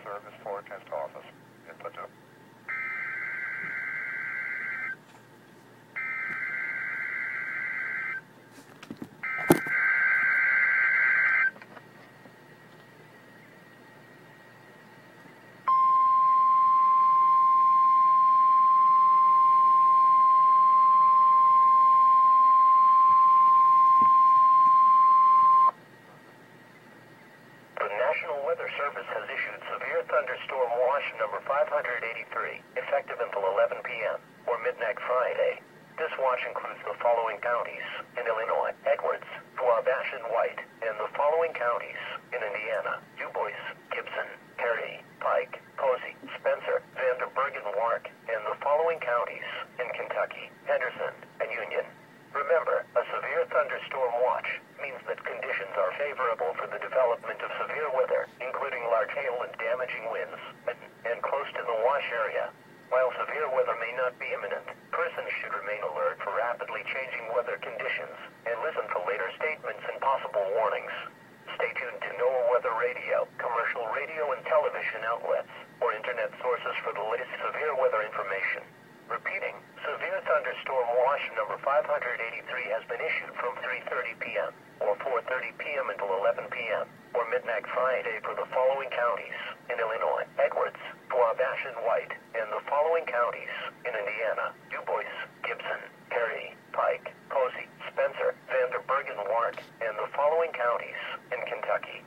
service for test office. Input 2. The National Weather Service has issued severe thunderstorm watch number 583, effective until 11 p.m. or midnight Friday. This watch includes the following counties in Illinois: Edwards, Wabash, and White, and the following counties in Indiana: Du Bois, Gibson, Perry, Pike, Posey, Spencer, Vanderburgh, and Warwick, and the following counties in Kentucky: Henderson and Union. Remember, a severe thunderstorm watch means that conditions are favorable for the development of severe weather, including large hail and damaging winds, and close to the wash area. While severe weather may not be imminent, persons should remain alert for rapidly changing weather conditions and listen for later statements and possible warnings. Stay tuned to NOAA Weather Radio, commercial radio and television outlets, or internet sources for the latest severe weather information. Repeating, severe thunderstorm watch number 583 has been issued from 3:30 p.m. or 4:30 p.m. until 11 p.m. or midnight Friday for the following counties in Illinois: Edwards, Wabash, and White, and the following counties in Indiana: Du Bois, Gibson, Perry, Pike, Posey, Spencer, Vanderburgh, and Warwick, and the following counties in Kentucky: